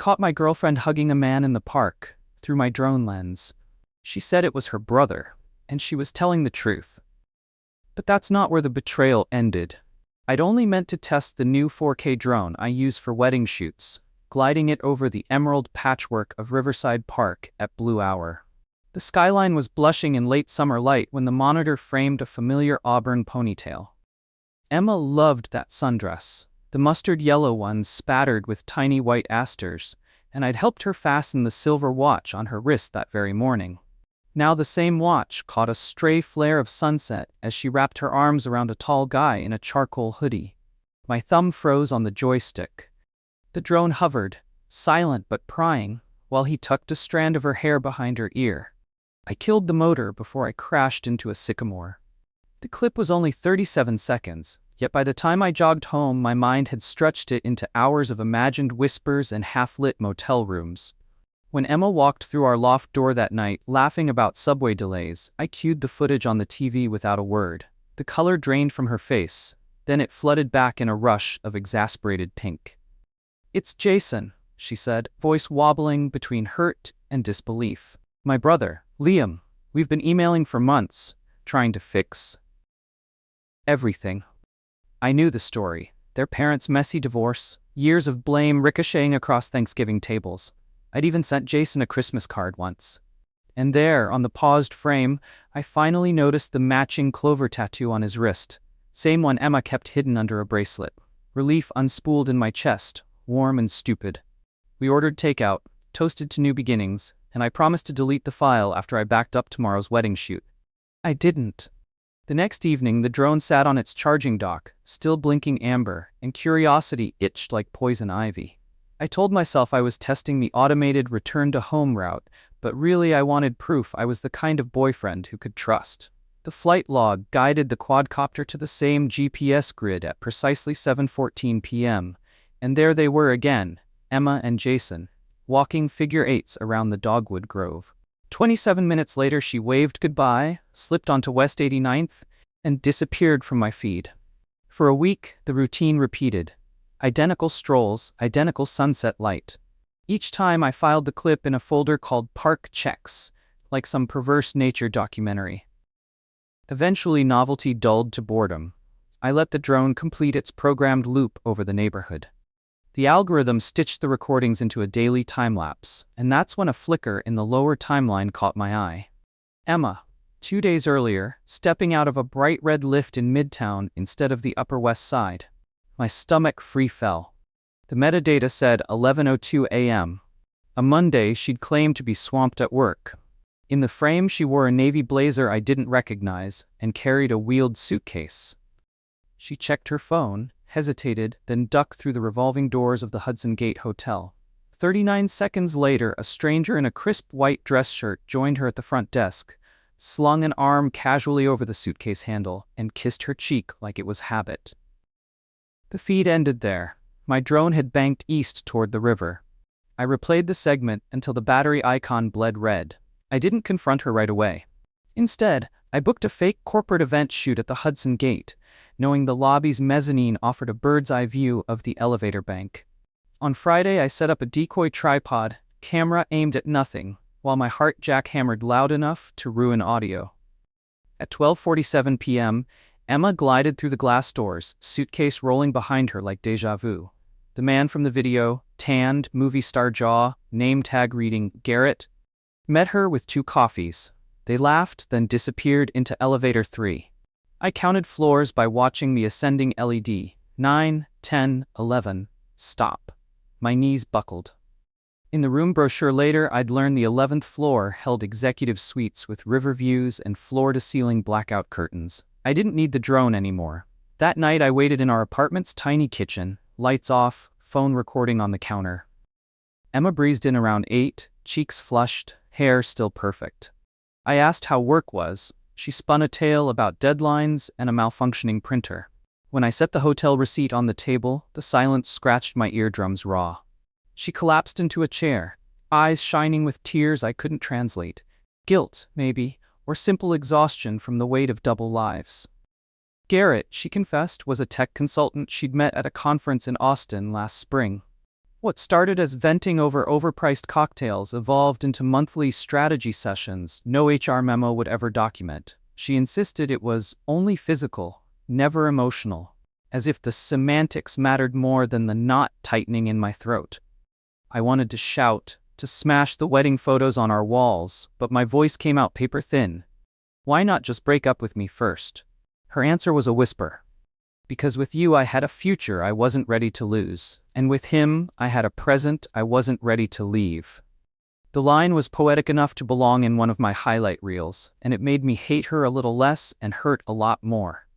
caught my girlfriend hugging a man in the park through my drone lens. She said it was her brother, and she was telling the truth. But that's not where the betrayal ended. I'd only meant to test the new 4K drone I use for wedding shoots, gliding it over the emerald patchwork of Riverside Park at Blue Hour. The skyline was blushing in late summer light when the monitor framed a familiar auburn ponytail. Emma loved that sundress, the mustard yellow one spattered with tiny white asters, and I'd helped her fasten the silver watch on her wrist that very morning. Now the same watch caught a stray flare of sunset as she wrapped her arms around a tall guy in a charcoal hoodie. My thumb froze on the joystick. The drone hovered, silent but prying, while he tucked a strand of her hair behind her ear. I killed the motor before I crashed into a sycamore. The clip was only 37 seconds, yet by the time I jogged home my mind had stretched it into hours of imagined whispers and half-lit motel rooms. When Emma walked through our loft door that night, laughing about subway delays, I cued the footage on the TV without a word. The color drained from her face, then it flooded back in a rush of exasperated pink. "It's Jason," she said, voice wobbling between hurt and disbelief. "My brother, Liam. We've been emailing for months, trying to fix everything." I knew the story. Their parents' messy divorce, years of blame ricocheting across Thanksgiving tables. I'd even sent Jason a Christmas card once. And there, on the paused frame, I finally noticed the matching clover tattoo on his wrist, same one Emma kept hidden under a bracelet. Relief unspooled in my chest, warm and stupid. We ordered takeout, toasted to new beginnings, and I promised to delete the file after I backed up tomorrow's wedding shoot. I didn't. The next evening, the drone sat on its charging dock, still blinking amber, and curiosity itched like poison ivy. I told myself I was testing the automated return-to-home route, but really I wanted proof I was the kind of boyfriend who could trust. The flight log guided the quadcopter to the same GPS grid at precisely 7:14 p.m., and there they were again, Emma and Jason, walking figure eights around the dogwood grove. 27 minutes later she waved goodbye, slipped onto West 89th, and disappeared from my feed. For a week, the routine repeated. Identical strolls, identical sunset light. Each time I filed the clip in a folder called Park Checks, like some perverse nature documentary. Eventually novelty dulled to boredom. I let the drone complete its programmed loop over the neighborhood. The algorithm stitched the recordings into a daily time-lapse, and that's when a flicker in the lower timeline caught my eye. Emma, 2 days earlier, stepping out of a bright red lift in Midtown instead of the Upper West Side. My stomach free fell. The metadata said 11:02 a.m. A Monday she'd claimed to be swamped at work. In the frame she wore a navy blazer I didn't recognize and carried a wheeled suitcase. She checked her phone, hesitated, then ducked through the revolving doors of the Hudson Gate Hotel. 39 seconds later, a stranger in a crisp white dress shirt joined her at the front desk, slung an arm casually over the suitcase handle, and kissed her cheek like it was habit. The feed ended there. My drone had banked east toward the river. I replayed the segment until the battery icon bled red. I didn't confront her right away. Instead, I booked a fake corporate event shoot at the Hudson Gate, knowing the lobby's mezzanine offered a bird's-eye view of the elevator bank. On Friday, I set up a decoy tripod, camera aimed at nothing, while my heart jackhammered loud enough to ruin audio. At 12:47 p.m., Emma glided through the glass doors, suitcase rolling behind her like déjà vu. The man from the video, tanned, movie star jaw, name tag reading Garrett, met her with 2 coffees. They laughed, then disappeared into elevator 3. I counted floors by watching the ascending LED. 9, 10, 11. Stop. My knees buckled. In the room brochure later, I'd learned the 11th floor held executive suites with river views and floor-to-ceiling blackout curtains. I didn't need the drone anymore. That night I waited in our apartment's tiny kitchen, lights off, phone recording on the counter. Emma breezed in around 8, cheeks flushed, hair still perfect. I asked how work was. She spun a tale about deadlines and a malfunctioning printer. When I set the hotel receipt on the table, the silence scratched my eardrums raw. She collapsed into a chair, eyes shining with tears I couldn't translate. Guilt, maybe, or simple exhaustion from the weight of double lives. Garrett, she confessed, was a tech consultant she'd met at a conference in Austin last spring. What started as venting over overpriced cocktails evolved into monthly strategy sessions no HR memo would ever document. She insisted it was only physical, never emotional, as if the semantics mattered more than the knot tightening in my throat. I wanted to shout, to smash the wedding photos on our walls, but my voice came out paper thin. Why not just break up with me first? Her answer was a whisper. Because with you I had a future I wasn't ready to lose, and with him I had a present I wasn't ready to leave. The line was poetic enough to belong in one of my highlight reels, and it made me hate her a little less and hurt a lot more.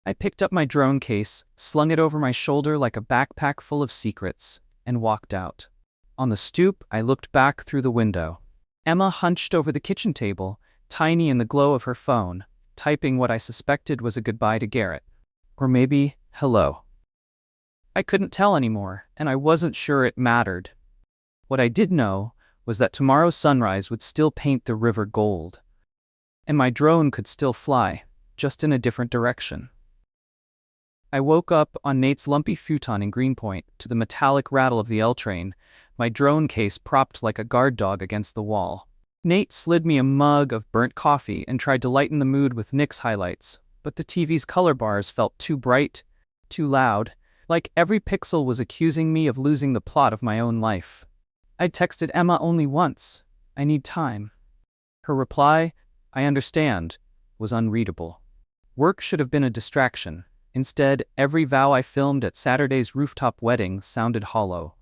I picked up my drone case, slung it over my shoulder like a backpack full of secrets, and walked out. On the stoop, I looked back through the window. Emma hunched over the kitchen table, tiny in the glow of her phone, typing what I suspected was a goodbye to Garrett. Or maybe, hello. I couldn't tell anymore, and I wasn't sure it mattered. What I did know was that tomorrow's sunrise would still paint the river gold. And my drone could still fly, just in a different direction. I woke up on Nate's lumpy futon in Greenpoint to the metallic rattle of the L train, my drone case propped like a guard dog against the wall. Nate slid me a mug of burnt coffee and tried to lighten the mood with Nick's highlights, but the TV's color bars felt too bright, too loud, like every pixel was accusing me of losing the plot of my own life. I'd texted Emma only once. I need time. Her reply, I understand, was unreadable. Work should have been a distraction. Instead, every vow I filmed at Saturday's rooftop wedding sounded hollow.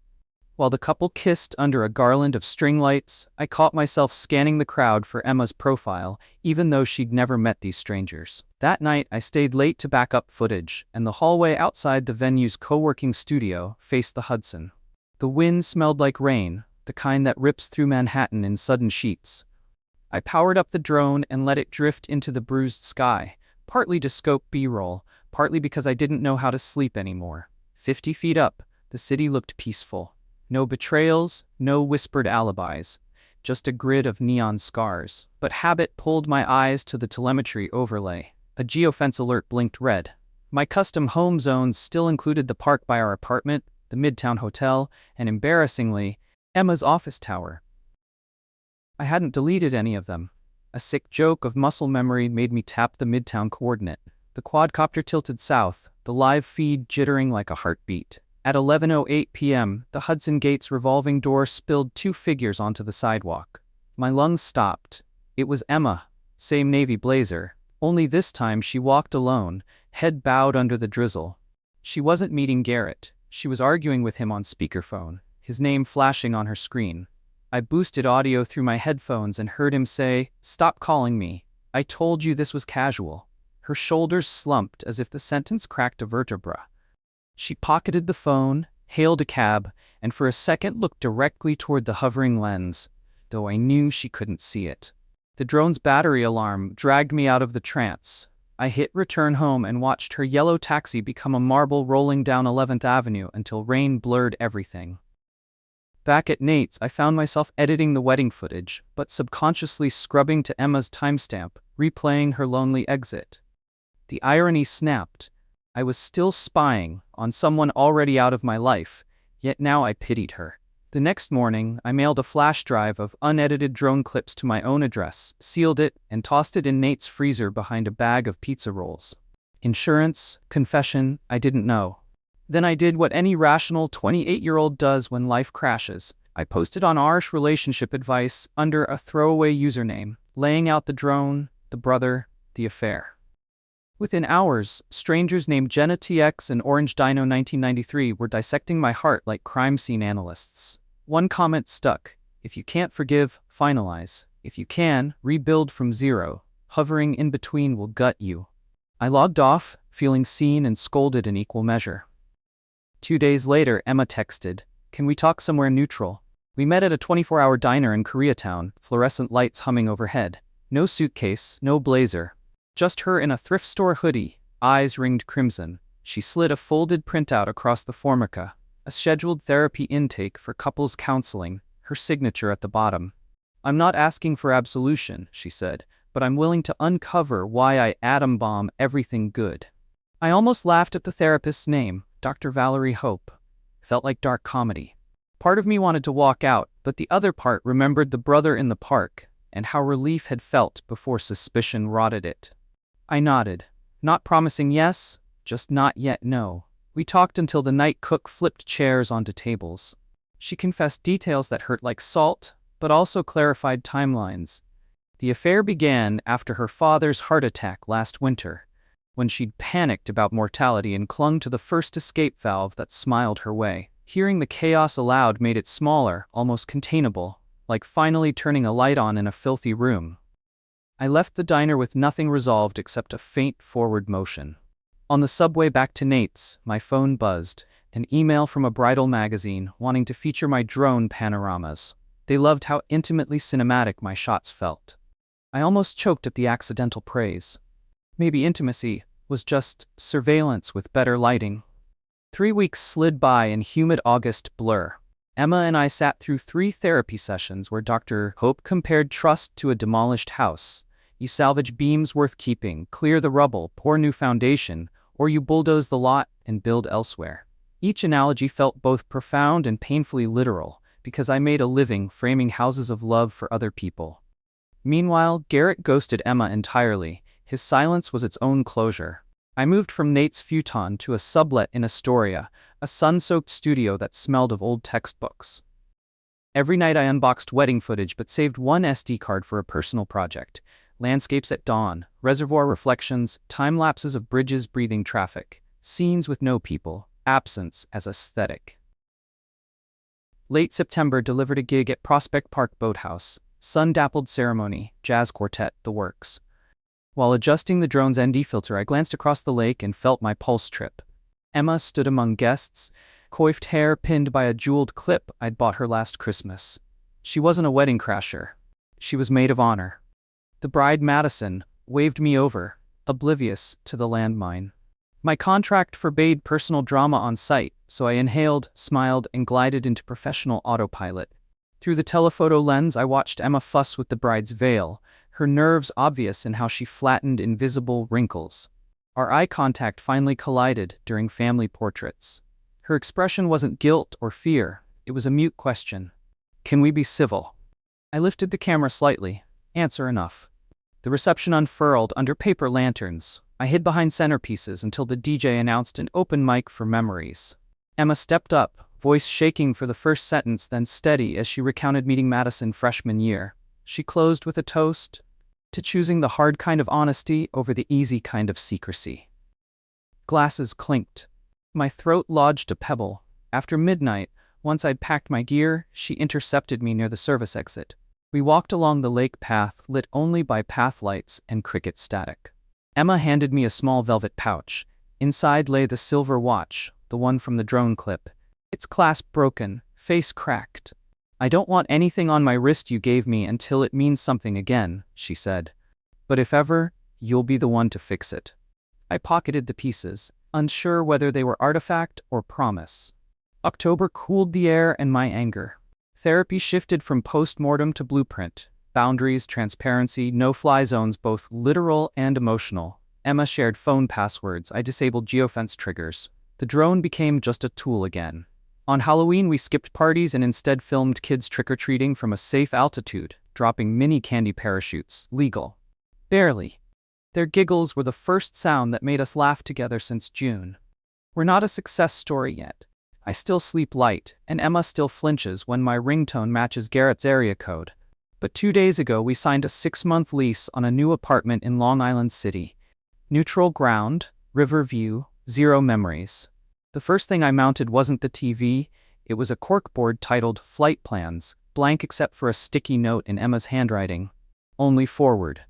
While the couple kissed under a garland of string lights, I caught myself scanning the crowd for Emma's profile, even though she'd never met these strangers. That night, I stayed late to back up footage, and the hallway outside the venue's co-working studio faced the Hudson. The wind smelled like rain, the kind that rips through Manhattan in sudden sheets. I powered up the drone and let it drift into the bruised sky, partly to scope B-roll, partly because I didn't know how to sleep anymore. 50 feet up, the city looked peaceful. No betrayals, no whispered alibis, just a grid of neon scars. But habit pulled my eyes to the telemetry overlay. A geofence alert blinked red. My custom home zones still included the park by our apartment, the Midtown Hotel, and embarrassingly, Emma's office tower. I hadn't deleted any of them. A sick joke of muscle memory made me tap the Midtown coordinate. The quadcopter tilted south, the live feed jittering like a heartbeat. At 11:08 p.m., the Hudson Gate's revolving door spilled 2 figures onto the sidewalk. My lungs stopped. It was Emma, same navy blazer, only this time she walked alone, head bowed under the drizzle. She wasn't meeting Garrett. She was arguing with him on speakerphone, his name flashing on her screen. I boosted audio through my headphones and heard him say, "Stop calling me. I told you this was casual." Her shoulders slumped as if the sentence cracked a vertebra. She pocketed the phone, hailed a cab, and for a second looked directly toward the hovering lens, though I knew she couldn't see it. The drone's battery alarm dragged me out of the trance. I hit return home and watched her yellow taxi become a marble rolling down 11th Avenue until rain blurred everything. Back at Nate's, I found myself editing the wedding footage, but subconsciously scrubbing to Emma's timestamp, replaying her lonely exit. The irony snapped. I was still spying on someone already out of my life, yet now I pitied her. The next morning, I mailed a flash drive of unedited drone clips to my own address, sealed it, and tossed it in Nate's freezer behind a bag of pizza rolls. Insurance, confession, I didn't know. Then I did what any rational 28-year-old does when life crashes. I posted on Arsh relationship advice under a throwaway username, laying out the drone, the brother, the affair. Within hours, strangers named Jenna TX and Orange Dino 1993 were dissecting my heart like crime scene analysts. One comment stuck: if you can't forgive, finalize. If you can, rebuild from zero. Hovering in between will gut you. I logged off, feeling seen and scolded in equal measure. 2 days later, Emma texted, "Can we talk somewhere neutral?" We met at a 24-hour diner in Koreatown, fluorescent lights humming overhead. No suitcase, no blazer. Just her in a thrift store hoodie, eyes ringed crimson. She slid a folded printout across the formica, a scheduled therapy intake for couples counseling, her signature at the bottom. "I'm not asking for absolution," she said, "but I'm willing to uncover why I atom bomb everything good." I almost laughed at the therapist's name, Dr. Valerie Hope. Felt like dark comedy. Part of me wanted to walk out, but the other part remembered the brother in the park and how relief had felt before suspicion rotted it. I nodded, not promising yes, just not yet no. We talked until the night cook flipped chairs onto tables. She confessed details that hurt like salt, but also clarified timelines. The affair began after her father's heart attack last winter, when she'd panicked about mortality and clung to the first escape valve that smiled her way. Hearing the chaos aloud made it smaller, almost containable, like finally turning a light on in a filthy room. I left the diner with nothing resolved except a faint forward motion. On the subway back to Nate's, my phone buzzed, an email from a bridal magazine wanting to feature my drone panoramas. They loved how intimately cinematic my shots felt. I almost choked at the accidental praise. Maybe intimacy was just surveillance with better lighting. 3 weeks slid by in humid August blur. Emma and I sat through 3 therapy sessions where Dr. Hope compared trust to a demolished house. You salvage beams worth keeping, clear the rubble, pour new foundation, or you bulldoze the lot and build elsewhere. Each analogy felt both profound and painfully literal, because I made a living framing houses of love for other people. Meanwhile, Garrett ghosted Emma entirely. His silence was its own closure. I moved from Nate's futon to a sublet in Astoria, a sun-soaked studio that smelled of old textbooks. Every night I unboxed wedding footage but saved one SD card for a personal project. Landscapes at dawn, reservoir reflections, time-lapses of bridges breathing traffic, scenes with no people, absence as aesthetic. Late September delivered a gig at Prospect Park Boathouse, sun-dappled ceremony, jazz quartet, the works. While adjusting the drone's ND filter, I glanced across the lake and felt my pulse trip. Emma stood among guests, coiffed hair pinned by a jeweled clip I'd bought her last Christmas. She wasn't a wedding crasher. She was maid of honor. The bride, Madison, waved me over, oblivious to the landmine. My contract forbade personal drama on site, so I inhaled, smiled, and glided into professional autopilot. Through the telephoto lens, I watched Emma fuss with the bride's veil, her nerves obvious in how she flattened invisible wrinkles. Our eye contact finally collided during family portraits. Her expression wasn't guilt or fear, it was a mute question. Can we be civil? I lifted the camera slightly. Answer enough. The reception unfurled under paper lanterns. I hid behind centerpieces until the DJ announced an open mic for memories. Emma stepped up, voice shaking for the first sentence, then steady as she recounted meeting Madison freshman year. She closed with a toast to choosing the hard kind of honesty over the easy kind of secrecy. Glasses clinked. My throat lodged a pebble. After midnight, once I'd packed my gear, she intercepted me near the service exit. We walked along the lake path, lit only by path lights and cricket static. Emma handed me a small velvet pouch. Inside lay the silver watch, the one from the drone clip. Its clasp broken, face cracked. I don't want anything on my wrist you gave me until it means something again, she said. But if ever, you'll be the one to fix it. I pocketed the pieces, unsure whether they were artifact or promise. October cooled the air and my anger. Therapy shifted from post-mortem to blueprint. Boundaries, transparency, no-fly zones, both literal and emotional. Emma shared phone passwords. I disabled geofence triggers. The drone became just a tool again. On Halloween, we skipped parties and instead filmed kids trick-or-treating from a safe altitude, dropping mini candy parachutes. Legal. Barely. Their giggles were the first sound that made us laugh together since June. We're not a success story yet. I still sleep light, and Emma still flinches when my ringtone matches Garrett's area code. But 2 days ago, we signed a 6-month lease on a new apartment in Long Island City. Neutral ground, river view, 0 memories. The first thing I mounted wasn't the TV, it was a corkboard titled Flight Plans, blank except for a sticky note in Emma's handwriting. Only forward.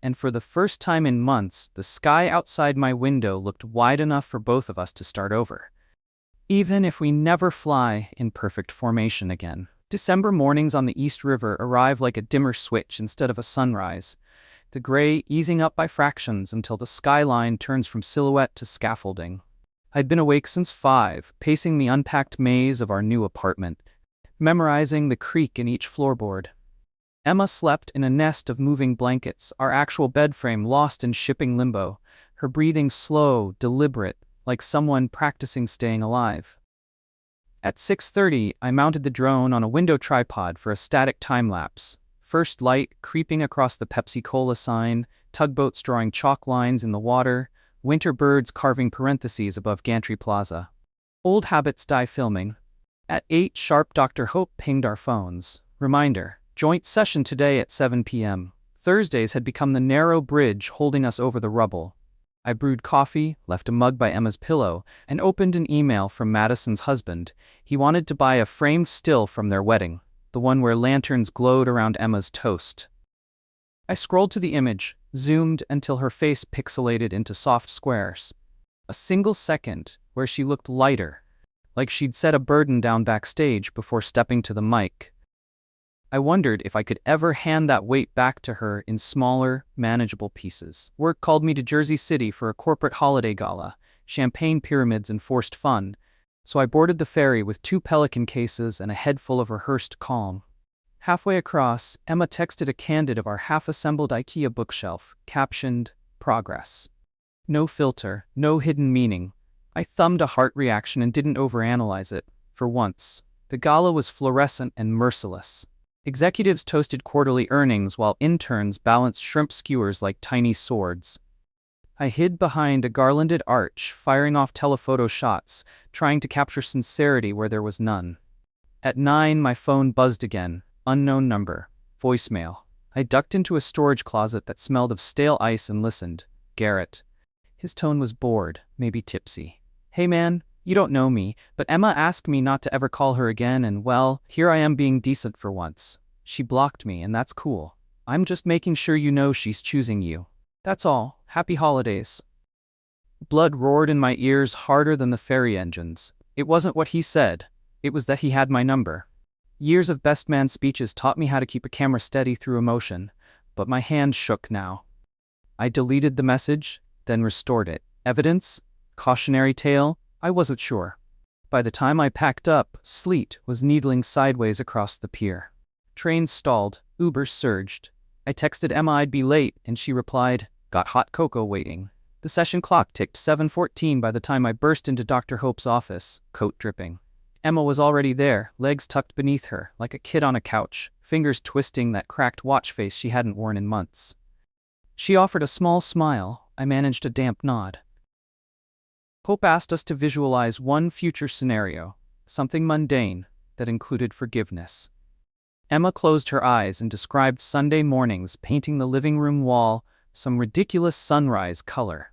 And for the first time in months, the sky outside my window looked wide enough for both of us to start over. Even if we never fly in perfect formation again. December mornings on the East River arrive like a dimmer switch instead of a sunrise, the gray easing up by fractions until the skyline turns from silhouette to scaffolding. I'd been awake since 5, pacing the unpacked maze of our new apartment, memorizing the creak in each floorboard. Emma slept in a nest of moving blankets, our actual bed frame lost in shipping limbo, her breathing slow, deliberate, like someone practicing staying alive. At 6:30, I mounted the drone on a window tripod for a static time-lapse. First light creeping across the Pepsi-Cola sign, tugboats drawing chalk lines in the water, winter birds carving parentheses above Gantry Plaza. Old habits die filming. At 8 sharp, Dr. Hope pinged our phones. Reminder, joint session today at 7 p.m. Thursdays had become the narrow bridge holding us over the rubble. I brewed coffee, left a mug by Emma's pillow, and opened an email from Madison's husband. He wanted to buy a framed still from their wedding, the one where lanterns glowed around Emma's toast. I scrolled to the image, zoomed until her face pixelated into soft squares. A single second where she looked lighter, like she'd set a burden down backstage before stepping to the mic. I wondered if I could ever hand that weight back to her in smaller, manageable pieces. Work called me to Jersey City for a corporate holiday gala, champagne pyramids and forced fun, so I boarded the ferry with 2 Pelican cases and a head full of rehearsed calm. Halfway across, Emma texted a candid of our half-assembled IKEA bookshelf, captioned, "Progress." No filter, no hidden meaning. I thumbed a heart reaction and didn't overanalyze it. For once, the gala was fluorescent and merciless. Executives toasted quarterly earnings while interns balanced shrimp skewers like tiny swords. I hid behind a garlanded arch, firing off telephoto shots, trying to capture sincerity where there was none. At 9, my phone buzzed again. Unknown number. Voicemail. I ducked into a storage closet that smelled of stale ice and listened. Garrett. His tone was bored, maybe tipsy. "Hey man, you don't know me, but Emma asked me not to ever call her again and, well, here I am being decent for once. She blocked me and that's cool. I'm just making sure you know she's choosing you. That's all. Happy holidays." Blood roared in my ears harder than the ferry engines. It wasn't what he said. It was that he had my number. Years of best man speeches taught me how to keep a camera steady through emotion, but my hand shook now. I deleted the message, then restored it. Evidence? Cautionary tale? I wasn't sure. By the time I packed up, sleet was needling sideways across the pier. Trains stalled, Ubers surged. I texted Emma I'd be late, and she replied, "Got hot cocoa waiting." The session clock ticked 7:14 by the time I burst into Dr. Hope's office, coat dripping. Emma was already there, legs tucked beneath her, like a kid on a couch, fingers twisting that cracked watch face she hadn't worn in months. She offered a small smile. I managed a damp nod. Hope asked us to visualize one future scenario, something mundane, that included forgiveness. Emma closed her eyes and described Sunday mornings painting the living room wall some ridiculous sunrise color.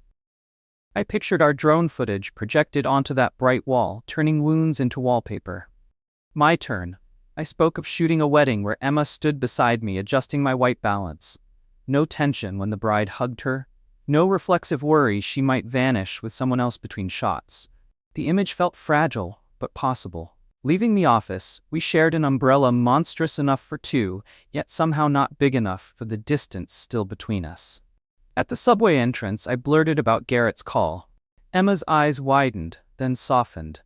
I pictured our drone footage projected onto that bright wall, turning wounds into wallpaper. My turn. I spoke of shooting a wedding where Emma stood beside me adjusting my white balance. No tension when the bride hugged her. No reflexive worry she might vanish with someone else between shots. The image felt fragile, but possible. Leaving the office, we shared an umbrella monstrous enough for 2, yet somehow not big enough for the distance still between us. At the subway entrance, I blurted about Garrett's call. Emma's eyes widened, then softened.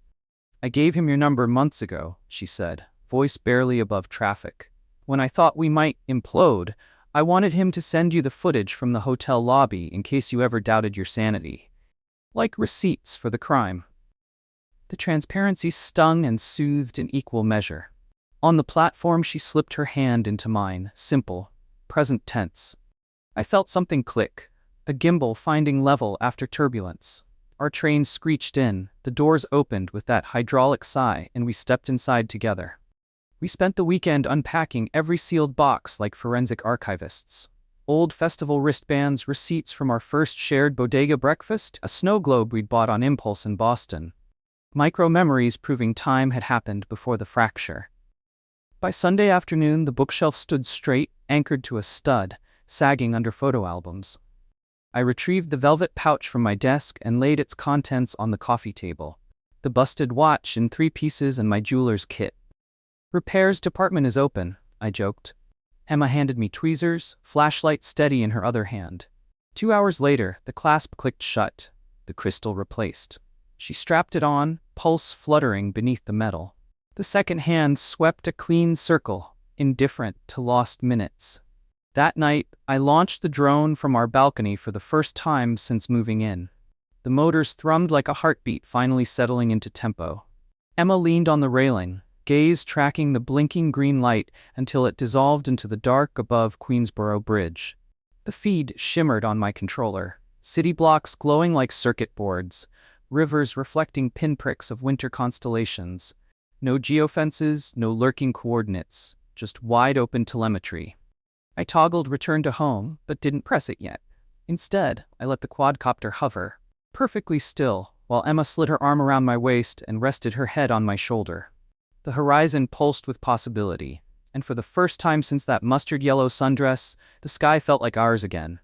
"I gave him your number months ago," she said, voice barely above traffic. "When I thought we might implode, I wanted him to send you the footage from the hotel lobby in case you ever doubted your sanity. Like receipts for the crime." The transparency stung and soothed in equal measure. On the platform, she slipped her hand into mine, simple, present tense. I felt something click, a gimbal finding level after turbulence. Our train screeched in, the doors opened with that hydraulic sigh, and we stepped inside together. We spent the weekend unpacking every sealed box like forensic archivists. Old festival wristbands, receipts from our first shared bodega breakfast, a snow globe we'd bought on impulse in Boston. Micro-memories proving time had happened before the fracture. By Sunday afternoon, the bookshelf stood straight, anchored to a stud, sagging under photo albums. I retrieved the velvet pouch from my desk and laid its contents on the coffee table. The busted watch in 3 pieces and my jeweler's kit. "Repairs department is open," I joked. Emma handed me tweezers, flashlight steady in her other hand. 2 hours later, the clasp clicked shut, the crystal replaced. She strapped it on, pulse fluttering beneath the metal. The second hand swept a clean circle, indifferent to lost minutes. That night, I launched the drone from our balcony for the first time since moving in. The motors thrummed like a heartbeat finally settling into tempo. Emma leaned on the railing, gaze tracking the blinking green light until it dissolved into the dark above Queensboro Bridge. The feed shimmered on my controller, city blocks glowing like circuit boards, rivers reflecting pinpricks of winter constellations. No geofences, no lurking coordinates, just wide-open telemetry. I toggled return to home, but didn't press it yet. Instead, I let the quadcopter hover, perfectly still, while Emma slid her arm around my waist and rested her head on my shoulder. The horizon pulsed with possibility, and for the first time since that mustard-yellow sundress, the sky felt like ours again.